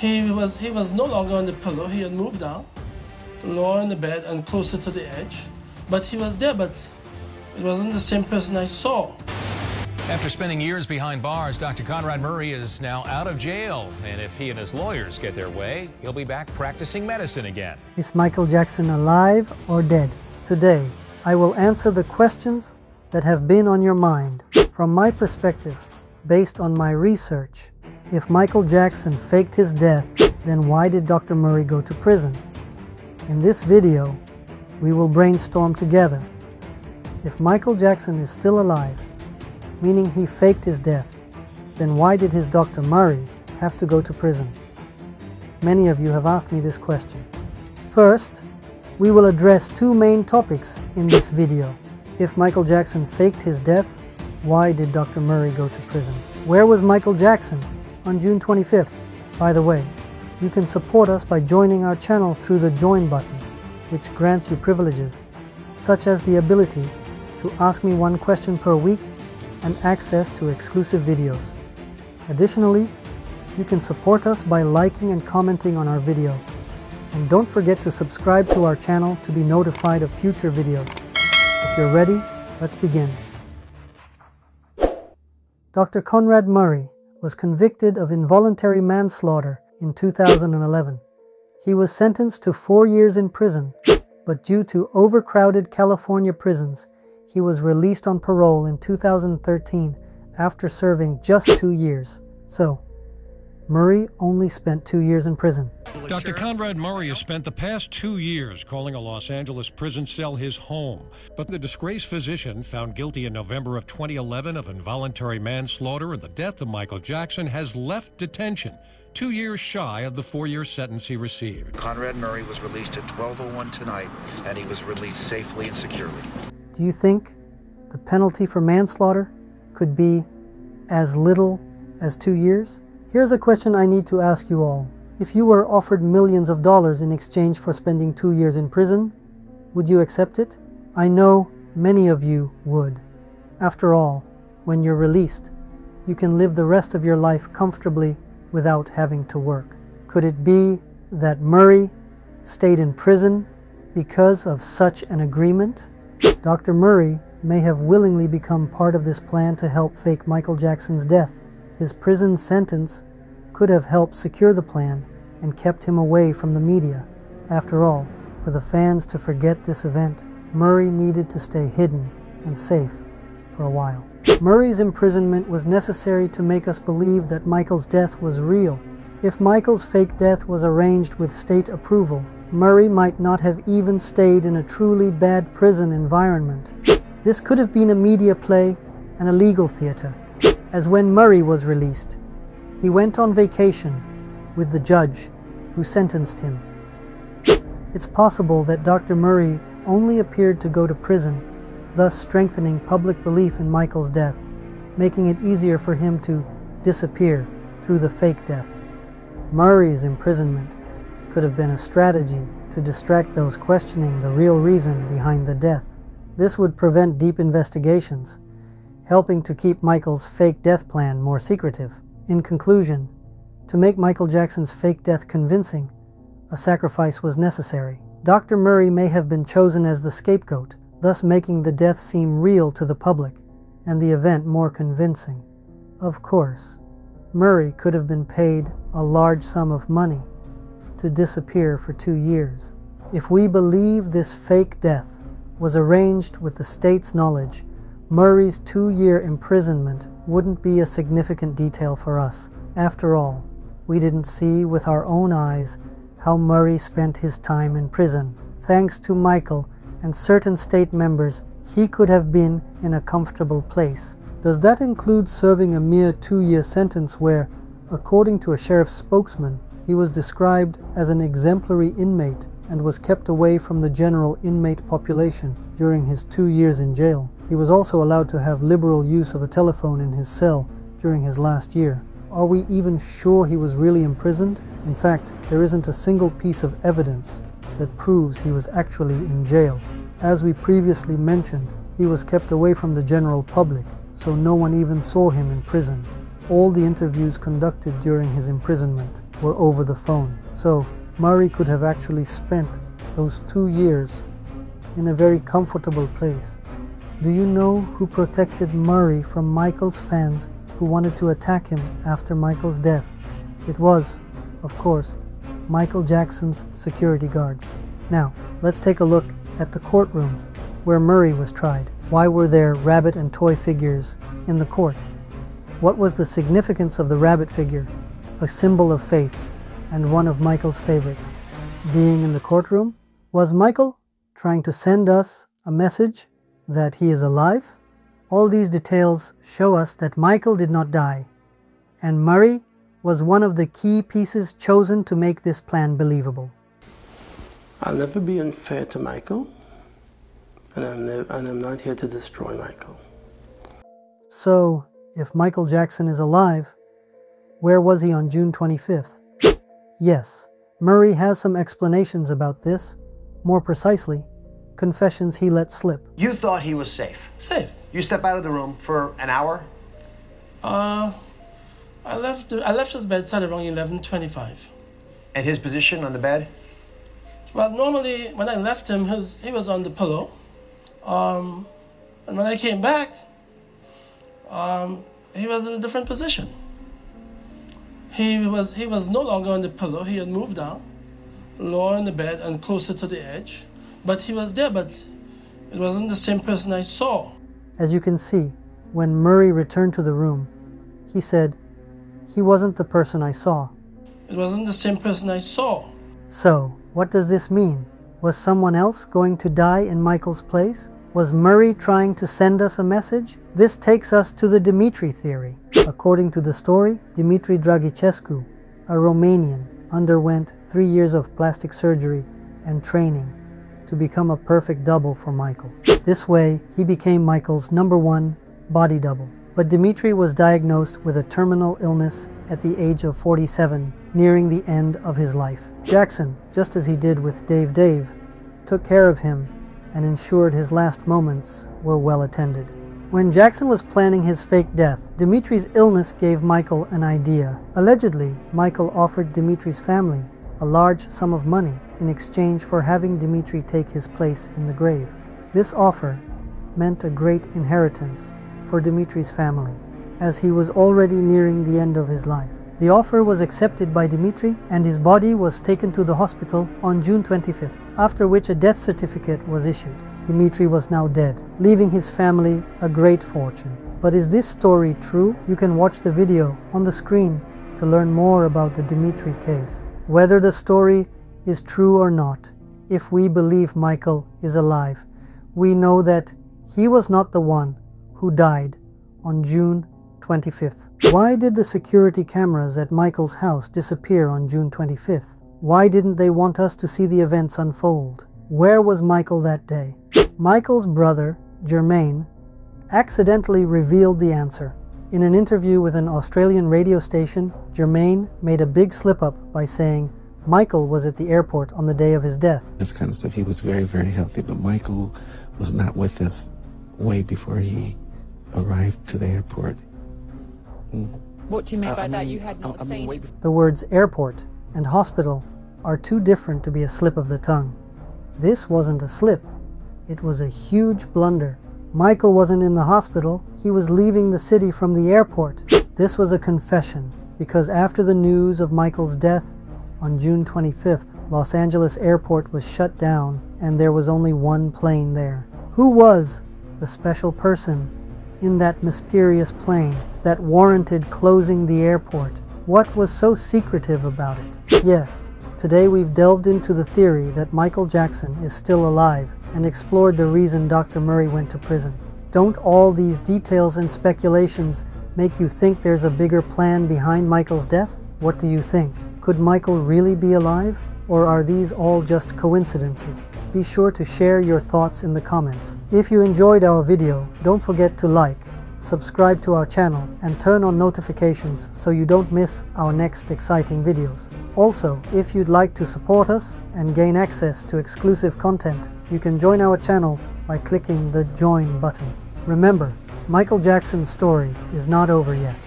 He was no longer on the pillow. He had moved down, lower in the bed and closer to the edge. But he was there, but it wasn't the same person I saw. After spending years behind bars, Dr. Conrad Murray is now out of jail. And if he and his lawyers get their way, he'll be back practicing medicine again. Is Michael Jackson alive or dead? Today, I will answer the questions that have been on your mind. From my perspective, based on my research, if Michael Jackson faked his death, then why did Dr. Murray go to prison? In this video, we will brainstorm together. If Michael Jackson is still alive, meaning he faked his death, then why did his Dr. Murray have to go to prison? Many of you have asked me this question. First, we will address two main topics in this video. If Michael Jackson faked his death, why did Dr. Murray go to prison? Where was Michael Jackson on June 25th? By the way, you can support us by joining our channel through the Join button, which grants you privileges, such as the ability to ask me one question per week and access to exclusive videos. Additionally, you can support us by liking and commenting on our video. And don't forget to subscribe to our channel to be notified of future videos. If you're ready, let's begin. Dr. Conrad Murray was convicted of involuntary manslaughter in 2011. He was sentenced to 4 years in prison, but due to overcrowded California prisons, he was released on parole in 2013 after serving just 2 years. So, Murray only spent 2 years in prison. Dr. Conrad Murray has spent the past 2 years calling a Los Angeles prison cell his home. But the disgraced physician, found guilty in November of 2011 of involuntary manslaughter and the death of Michael Jackson, has left detention, 2 years shy of the 4-year sentence he received. Conrad Murray was released at 12:01 tonight, and he was released safely and securely. Do you think the penalty for manslaughter could be as little as 2 years? Here's a question I need to ask you all. If you were offered millions of dollars in exchange for spending 2 years in prison, would you accept it? I know many of you would. After all, when you're released, you can live the rest of your life comfortably without having to work. Could it be that Murray stayed in prison because of such an agreement? Dr. Murray may have willingly become part of this plan to help fake Michael Jackson's death. His prison sentence could have helped secure the plan and kept him away from the media. After all, for the fans to forget this event, Murray needed to stay hidden and safe for a while. Murray's imprisonment was necessary to make us believe that Michael's death was real. If Michael's fake death was arranged with state approval, Murray might not have even stayed in a truly bad prison environment. This could have been a media play and a legal theater, as when Murray was released, he went on vacation with the judge who sentenced him. It's possible that Dr. Murray only appeared to go to prison, thus strengthening public belief in Michael's death, making it easier for him to disappear through the fake death. Murray's imprisonment could have been a strategy to distract those questioning the real reason behind the death. This would prevent deep investigations, helping to keep Michael's fake death plan more secretive. In conclusion, to make Michael Jackson's fake death convincing, a sacrifice was necessary. Dr. Murray may have been chosen as the scapegoat, thus making the death seem real to the public and the event more convincing. Of course, Murray could have been paid a large sum of money to disappear for 2 years. If we believe this fake death was arranged with the state's knowledge, Murray's 2-year imprisonment wouldn't be a significant detail for us. After all, we didn't see with our own eyes how Murray spent his time in prison. Thanks to Michael and certain state members, he could have been in a comfortable place. Does that include serving a mere 2-year sentence where, according to a sheriff's spokesman, he was described as an exemplary inmate and was kept away from the general inmate population during his 2 years in jail? He was also allowed to have liberal use of a telephone in his cell during his last year. Are we even sure he was really imprisoned? In fact, there isn't a single piece of evidence that proves he was actually in jail. As we previously mentioned, he was kept away from the general public, so no one even saw him in prison. All the interviews conducted during his imprisonment were over the phone. So Murray could have actually spent those 2 years in a very comfortable place. Do you know who protected Murray from Michael's fans who wanted to attack him after Michael's death? It was, of course, Michael Jackson's security guards. Now, let's take a look at the courtroom where Murray was tried. Why were there rabbit and toy figures in the court? What was the significance of the rabbit figure, a symbol of faith and one of Michael's favorites? Being in the courtroom? Was Michael trying to send us a message that he is alive? All these details show us that Michael did not die, and Murray was one of the key pieces chosen to make this plan believable. I'll never be unfair to Michael, and I'm not here to destroy Michael. So, if Michael Jackson is alive, where was he on June 25th? Yes, Murray has some explanations about this. More precisely, confessions he let slip. You thought he was safe. Safe. You step out of the room for an hour? I left his bedside around 11:25. And his position on the bed? Well, normally when I left him, he was on the pillow. And when I came back, he was in a different position. He was no longer on the pillow. He had moved down, lower in the bed and closer to the edge. But he was there, but it wasn't the same person I saw. As you can see, when Murray returned to the room, he said, "He wasn't the person I saw." It wasn't the same person I saw. So, what does this mean? Was someone else going to die in Michael's place? Was Murray trying to send us a message? This takes us to the Dimitri theory. According to the story, Dimitri Dragicescu, a Romanian, underwent 3 years of plastic surgery and training to become a perfect double for Michael. This way, he became Michael's #1 body double. But Dimitri was diagnosed with a terminal illness at the age of 47, nearing the end of his life. Jackson, just as he did with Dave, took care of him and ensured his last moments were well attended. When Jackson was planning his fake death, Dimitri's illness gave Michael an idea. Allegedly, Michael offered Dimitri's family a large sum of money in exchange for having Dimitri take his place in the grave. This offer meant a great inheritance for Dimitri's family, as he was already nearing the end of his life. The offer was accepted by Dimitri, and his body was taken to the hospital on June 25th, after which a death certificate was issued. Dimitri was now dead, leaving his family a great fortune. But is this story true? You can watch the video on the screen to learn more about the Dimitri case. Whether the story is true or not, if we believe Michael is alive, we know that he was not the one who died on June 25th. Why did the security cameras at Michael's house disappear on June 25th? Why didn't they want us to see the events unfold? Where was Michael that day? Michael's brother, Jermaine, accidentally revealed the answer. In an interview with an Australian radio station, Jermaine made a big slip-up by saying Michael was at the airport on the day of his death. This kind of stuff, he was very, very healthy, but Michael was not with us way before he arrived to the airport. What do you mean by that? You had not seen... The words airport and hospital are too different to be a slip of the tongue. This wasn't a slip. It was a huge blunder. Michael wasn't in the hospital. He was leaving the city from the airport. This was a confession, because after the news of Michael's death on June 25th, Los Angeles airport was shut down and there was only one plane there. Who was the special person in that mysterious plane that warranted closing the airport? What was so secretive about it? Yes, today we've delved into the theory that Michael Jackson is still alive and explored the reason Dr. Murray went to prison. Don't all these details and speculations make you think there's a bigger plan behind Michael's death? What do you think? Could Michael really be alive? Or are these all just coincidences? Be sure to share your thoughts in the comments. If you enjoyed our video, don't forget to like, subscribe to our channel, and turn on notifications so you don't miss our next exciting videos. Also, if you'd like to support us and gain access to exclusive content, you can join our channel by clicking the Join button. Remember, Michael Jackson's story is not over yet.